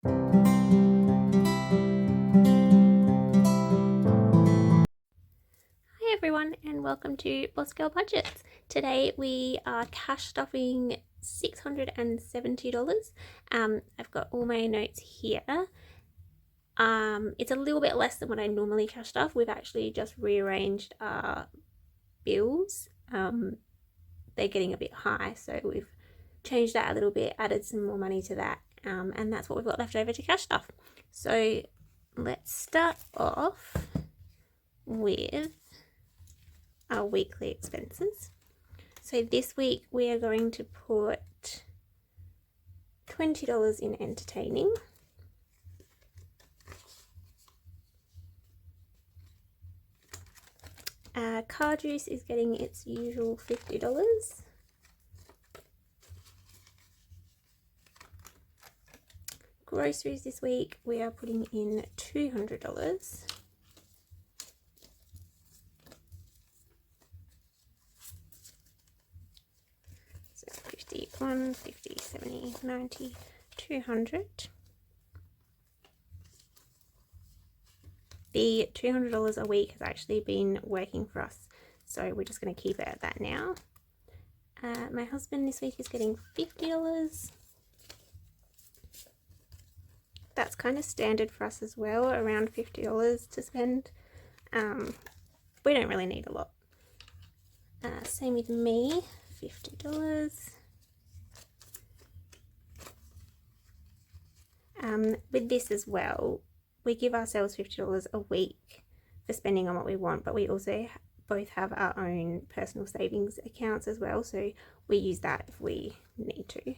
Hi everyone and welcome to Boss Girl Budgets. Today we are cash stuffing $670. I've got all my notes here. It's a little bit less than what I normally cash stuff. We've actually just rearranged our bills. They're getting a bit high, so we've changed that a little bit, added some more money to that, and that's what we've got left over to cash stuff. So let's start off with our weekly expenses. So this week we are going to put $20 in entertaining, car juice is getting its usual $50. Groceries this week we are putting in $200. So 50, 50, 70, 90, 200. The $200 a week has actually been working for us, so we're just going to keep it at that now. My husband this week is getting $50. That's kind of standard for us as well, around $50 to spend. We don't really need a lot. Same with me, $50. With this as well, we give ourselves $50 a week for spending on what we want, but we also both have our own personal savings accounts as well, so we use that if we need to.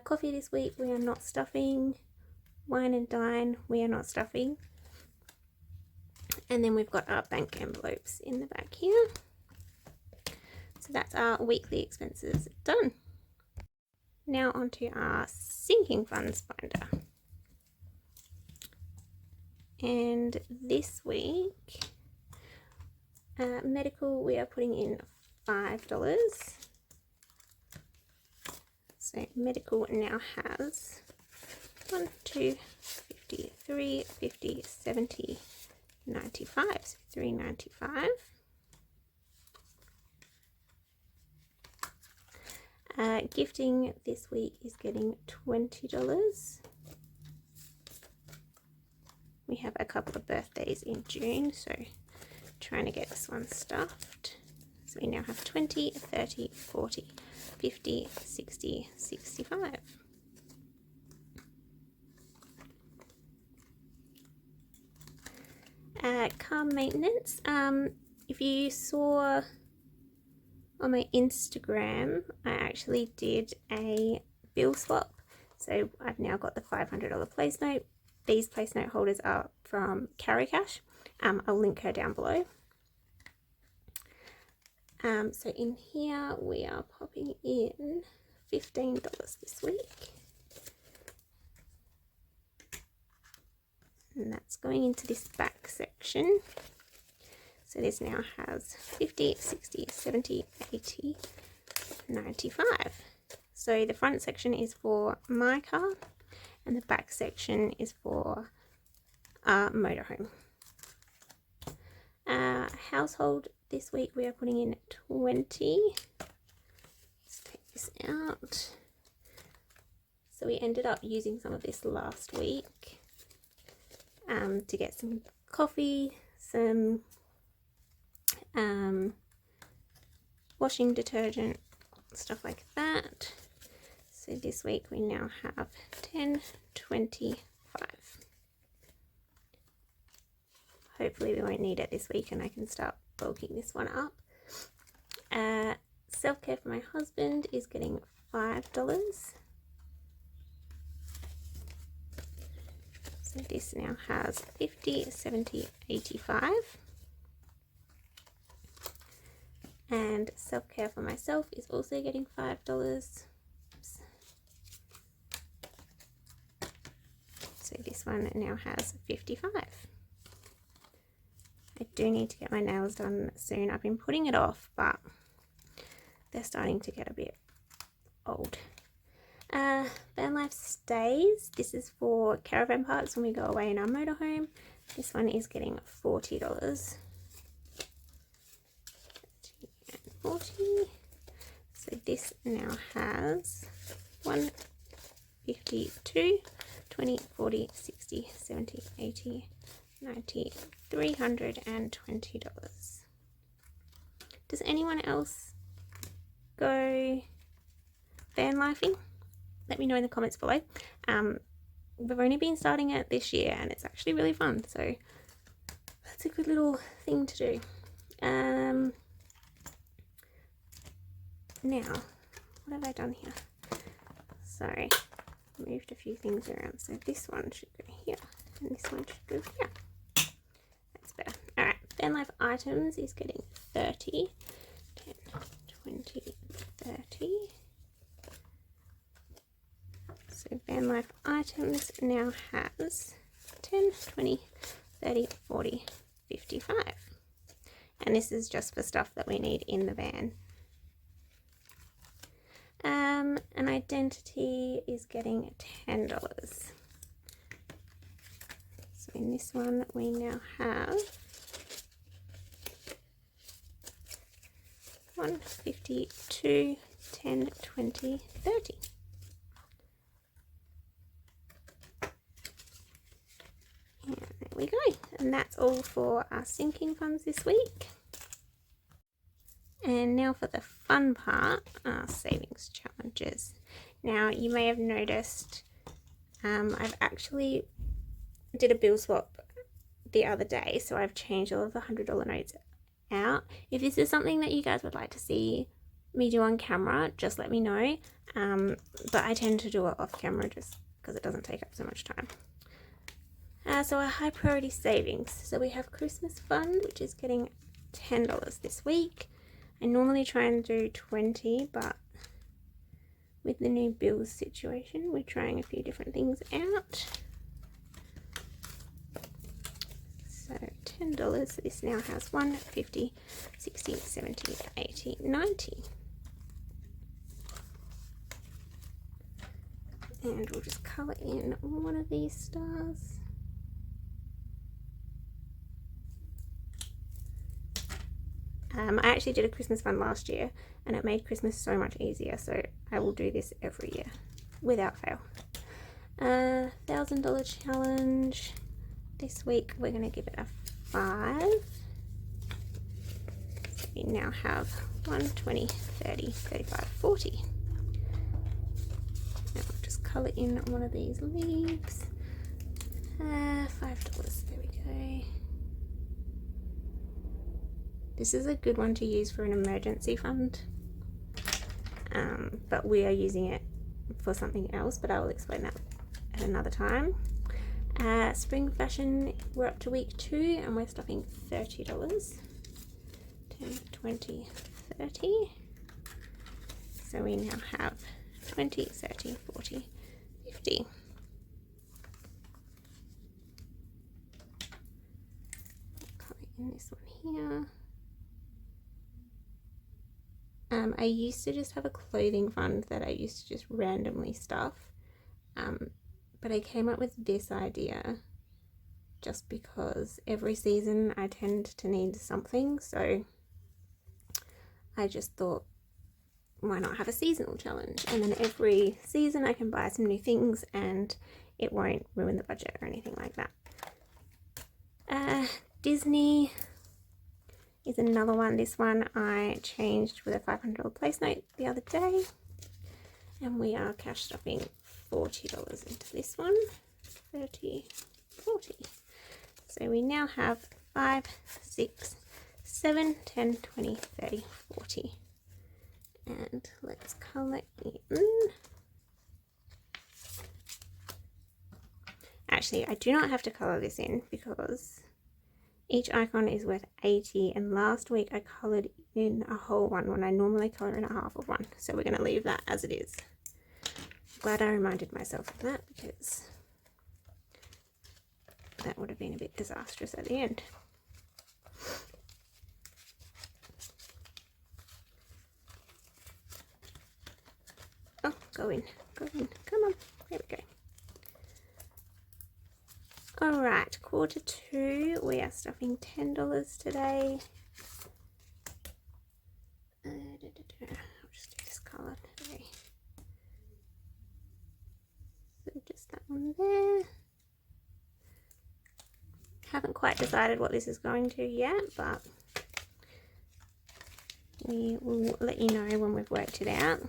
Coffee this week we are not stuffing. Wine and dine we are not stuffing. And then we've got our bank envelopes in the back here. So that's our weekly expenses done. Now onto our sinking funds binder. And this week, medical we are putting in $5. So medical now has 1, 2, 50, 3, 50, 70, 95, so $3.95. Gifting this week is getting $20. We have a couple of birthdays in June, so trying to get this one stuffed. So we now have 20, 30, 40, 50, 60, 65. Car maintenance. If you saw on my Instagram, I actually did a bill swap. So I've now got the $500 place note. These place note holders are from Carocash. I'll link her down below. So in here we are popping in $15 this week. And that's going into this back section. So this now has 50, 60, 70, 80, 95. So the front section is for my car and the back section is for our motorhome. Household this week we are putting in 20. Let's take this out. So we ended up using some of this last week to get some coffee, some washing detergent, stuff like that. So this week we now have 10, 25. Hopefully we won't need it this week and I can start bulking this one up. Self-care for my husband is getting $5. So this now has 50, 70, 85. And self-care for myself is also getting $5. Oops. So this one now has 55. I do need to get my nails done soon. I've been putting it off, but they're starting to get a bit old. Van Life Stays. This is for caravan parks when we go away in our motorhome. This one is getting $40. 40. So this now has 1, 52, 20, 40, 60, 70, 80, 90, $320. Does anyone else go van lifing? Let me know in the comments below. We've only been starting it this year and it's actually really fun, so that's a good little thing to do. Now, what have I done here? Sorry, moved a few things around. So this one should go here and this one should go here. That's better. Alright, Van Life items is getting 30, 10, 20, 30. So Van Life items now has 10, 20, 30, 40, 55. And this is just for stuff that we need in the van. An identity is getting $10. So in this one we now have 1, 52, 10, 20, 30. And there we go. And that's all for our sinking funds this week. And now for the fun part, our savings challenges. Now you may have noticed I've actually did a bill swap the other day, so I've changed all of the $100 notes out. If this is something that you guys would like to see me do on camera, just let me know. But I tend to do it off camera just because it doesn't take up so much time. So our high priority savings. So we have Christmas fund, which is getting $10 this week. I normally try and do 20, but with the new bills situation, we're trying a few different things out. So $10, this now has 1, 50, 60, 70, 80, 90. And we'll just colour in one of these stars. I actually did a Christmas fund last year and it made Christmas so much easier, so I will do this every year without fail. $1,000 challenge. This week we're going to give it a 5. So we now have 1, 20, 30, 35, 40. Now we'll just colour in one of these leaves. $5, there we go. This is a good one to use for an emergency fund, but we are using it for something else, but I will explain that at another time. Spring fashion, we're up to week 2 and we're stuffing $30. 10, 20, 30. So we now have 20, 30, 40, 50. Colour in this one here. I used to just have a clothing fund that I used to just randomly stuff, but I came up with this idea just because every season I tend to need something, so I just thought, why not have a seasonal challenge? And then every season I can buy some new things and it won't ruin the budget or anything like that. Disney is another one. This one I changed with a $500 place note the other day, and we are cash stuffing $40 into this one. 30, 40. So we now have 5, 6, 7, 10, 20, 30, 40. And let's colour in. Actually, I do not have to colour this in because each icon is worth 80, and last week I coloured in a whole one when I normally colour in a half of one. So we're going to leave that as it is. Glad I reminded myself of that because that would have been a bit disastrous at the end. Oh, go in. go in. Come on. There we go. Alright, quarter 2. We are stuffing $10 today. I'll just do this colour today. So just that one there. Haven't quite decided what this is going to yet, but we will let you know when we've worked it out.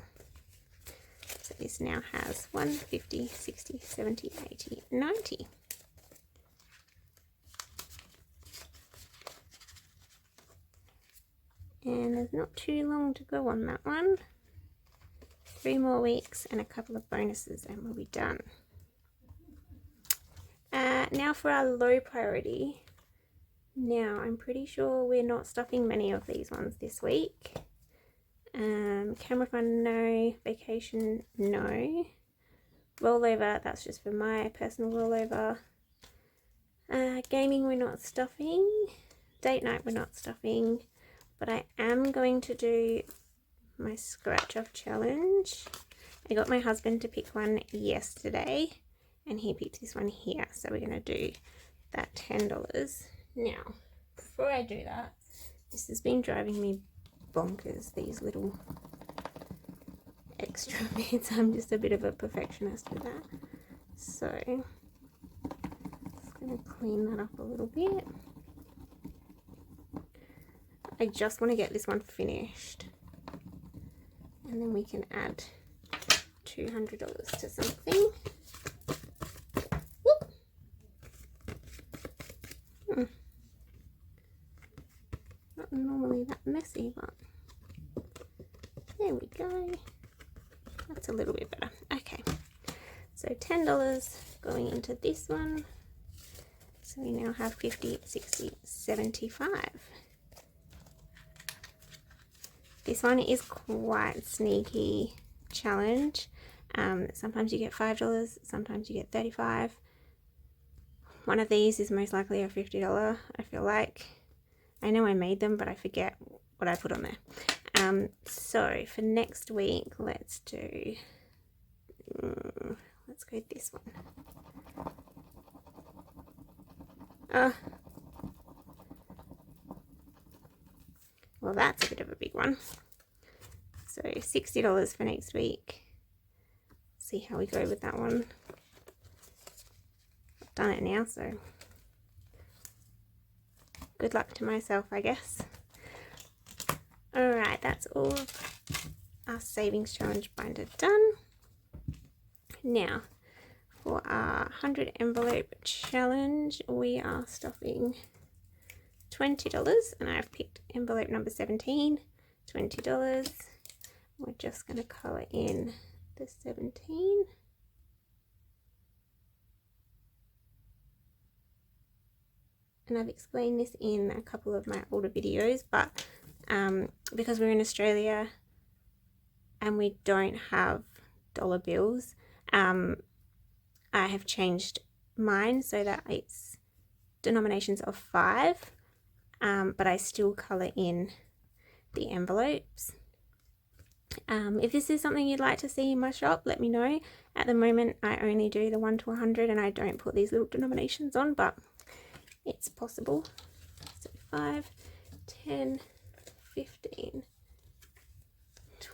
So this now has 1, 50, 60, 70, 80, 90. And there's not too long to go on that one. 3 more weeks and a couple of bonuses and we'll be done. Now for our low priority. Now I'm pretty sure we're not stuffing many of these ones this week. Camera fund, no. Vacation, no. Rollover, that's just for my personal rollover. Gaming, we're not stuffing. Date night, we're not stuffing. But I am going to do my scratch off challenge. I got my husband to pick one yesterday and he picked this one here. So we're going to do that $10. Now, before I do that, this has been driving me bonkers, these little extra bits. I'm just a bit of a perfectionist with that. So, just going to clean that up a little bit. I just want to get this one finished. And then we can add $200 to something. Whoop. Not normally that messy, but there we go. That's a little bit better. Okay, so $10 going into this one. So we now have 50, 60, 75. This one is quite sneaky challenge. Sometimes you get $5, sometimes you get $35. One of these is most likely a $50, I feel like. I know I made them, but I forget what I put on there. So for next week, let's do, let's go with this one. Well, that's a bit of a big one. So $60 for next week. See how we go with that one. I've done it now, so good luck to myself, I guess. Alright, that's all of our savings challenge binder done. Now, for our 100 envelope challenge, we are stuffing $20, and I've picked envelope number 17, $20. We're just going to colour in the 17. And I've explained this in a couple of my older videos, but because we're in Australia and we don't have dollar bills, I have changed mine so that it's denominations of 5. But I still colour in the envelopes. If this is something you'd like to see in my shop, let me know. At the moment, I only do the 1 to 100 and I don't put these little denominations on, but it's possible. So 5, 10, 15,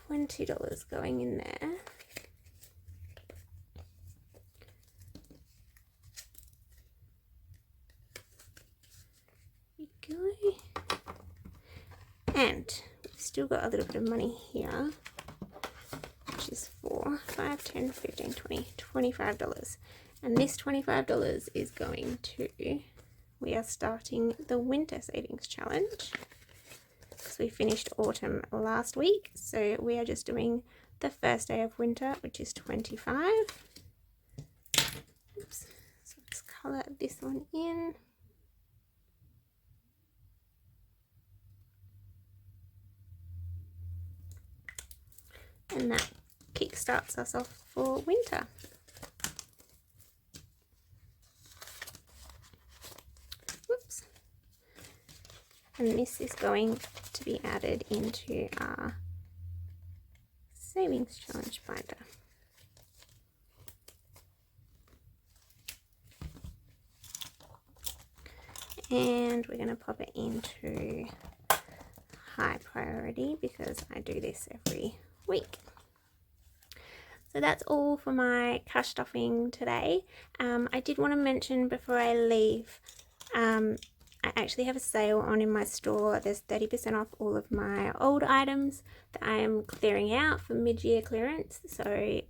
$20 going in there. Go. And we've still got a little bit of money here, which is for 5, 10, 15, 20, $25. And this $25 is going to, we are starting the winter savings challenge because we finished autumn last week. So we are just doing the first day of winter, which is 25. Oops. So let's colour this one in. And that kickstarts us off for winter. Whoops. And this is going to be added into our savings challenge binder. and we're going to pop it into high priority because I do this every week. So that's all for my cash stuffing today. I did want to mention before I leave, I actually have a sale on in my store. There's 30% off all of my old items that I am clearing out for mid-year clearance. So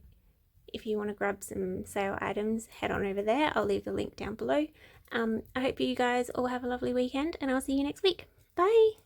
if you want to grab some sale items, head on over there. I'll leave the link down below. I hope you guys all have a lovely weekend, and I'll see you next week. Bye!